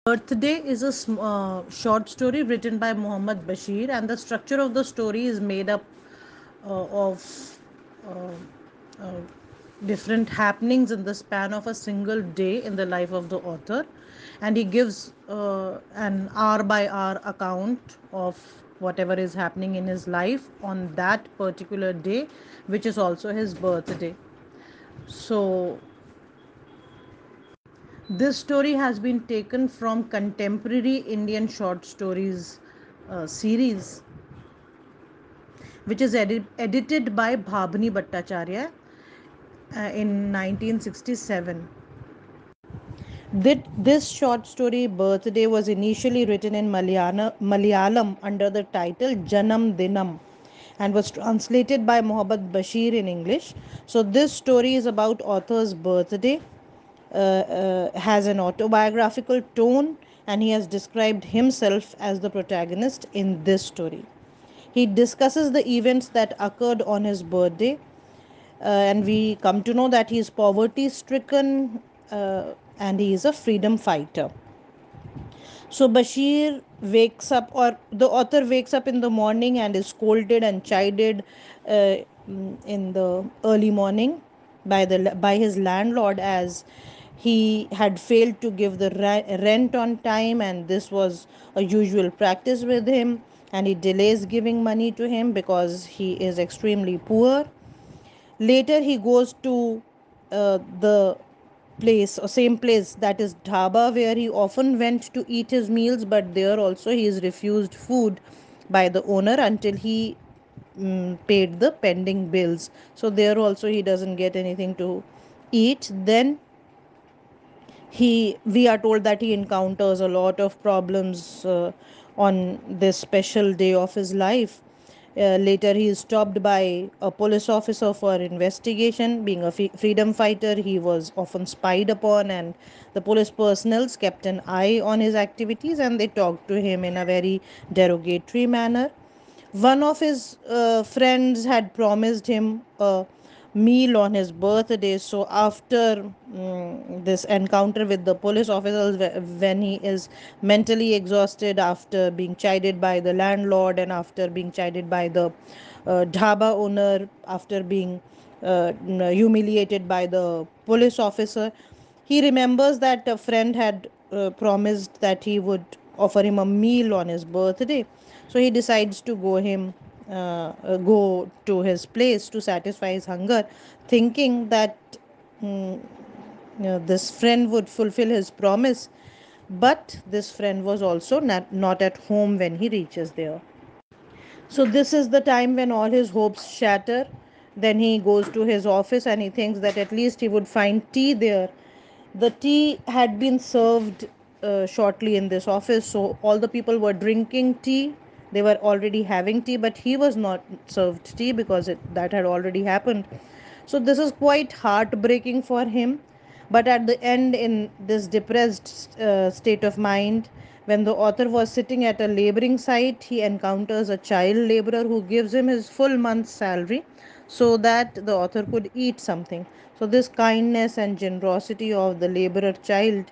Birthday is a short story written by Muhammad Bashir, and the structure of the story is made up of uh, uh, different happenings in the span of a single day in the life of the author, and he gives an hour by hour account of whatever is happening in his life on that particular day, which is also his birthday. So this story has been taken from contemporary Indian short stories series, which is edited by Bhabani Bhattacharya in 1967. This short story, Birthday, was initially written in Malayalam under the title Janam Dinam and was translated by Muhammad Bashir in English. So, this story is about author's birthday, has an autobiographical tone, and he has described himself as the protagonist in this story. He discusses the events that occurred on his birthday, and we come to know that he is poverty stricken and he is a freedom fighter. So Bashir wakes up, or the author wakes up in the morning and is scolded and chided in the early morning by his landlord, as he had failed to give the rent on time, and this was a usual practice with him, and he delays giving money to him because he is extremely poor. Later, he goes to the place or same place, that is dhaba, where he often went to eat his meals, but there also he is refused food by the owner until he paid the pending bills. So there also he doesn't get anything to eat. Then he we are told that he encounters a lot of problems on this special day of his life. Later he is stopped by a police officer for investigation. Being a freedom fighter, he was often spied upon, and the police personnel kept an eye on his activities, and they talked to him in a very derogatory manner. One of his friends had promised him a meal on his birthday. So after this encounter with the police officers, when he is mentally exhausted after being chided by the landlord and after being chided by the dhaba owner, after being humiliated by the police officer, he remembers that a friend had promised that he would offer him a meal on his birthday. So he decides to go to his place to satisfy his hunger, thinking that mm, this friend would fulfill his promise. But this friend was also not at home when he reaches there. So this is the time when all his hopes shatter. Then he goes to his office and he thinks that at least he would find tea there. The tea had been served shortly in this office, so all the people were drinking tea. They were already having tea, but he was not served tea because that had already happened. So this is quite heartbreaking for him. But at the end, in this depressed state of mind, when the author was sitting at a laboring site, he encounters a child laborer who gives him his full month's salary so that the author could eat something. So, this kindness and generosity of the laborer child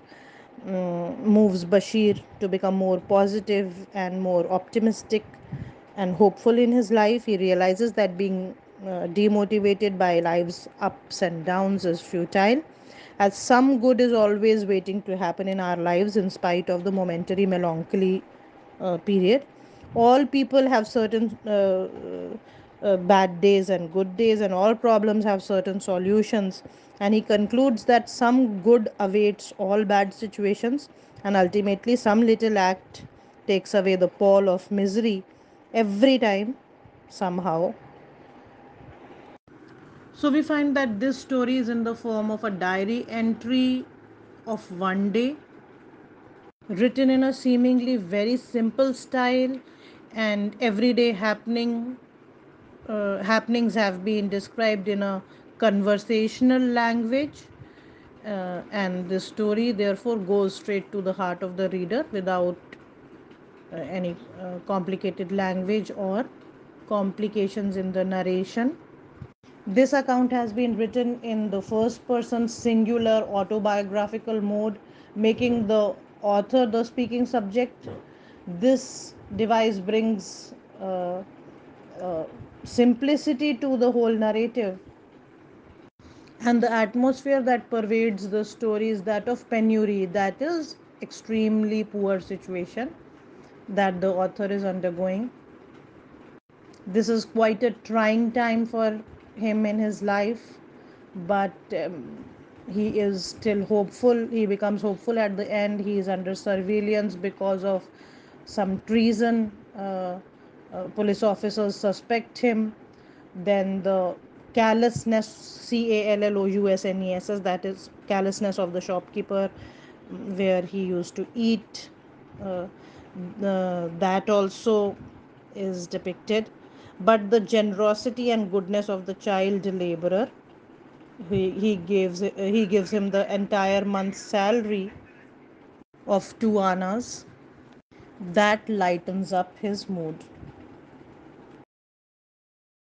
moves Bashir to become more positive and more optimistic and hopeful in his life. He realizes that being demotivated by life's ups and downs is futile, as some good is always waiting to happen in our lives in spite of the momentary melancholy period. All people have certain bad days and good days, and all problems have certain solutions. And he concludes that some good awaits all bad situations, and ultimately, some little act takes away the pall of misery every time, somehow. So, we find that this story is in the form of a diary entry of one day, written in a seemingly very simple style, and everyday happenings have been described in a conversational language, and the story therefore goes straight to the heart of the reader without any complicated language or complications in the narration. This account has been written in the first person singular autobiographical mode, making the author the speaking subject, this device brings uh, simplicity to the whole narrative. And the atmosphere that pervades the story is that of penury, that is extremely poor situation that the author is undergoing. This is quite a trying time for him in his life, but he is still hopeful. He becomes hopeful at the end. He is under surveillance because of some treason. Police officers suspect him. Then the callousness, callousness, that is callousness of the shopkeeper, where he used to eat. Uh, that also is depicted, but the generosity and goodness of the child laborer, he gives him the entire month's salary of 2 annas, that lightens up his mood.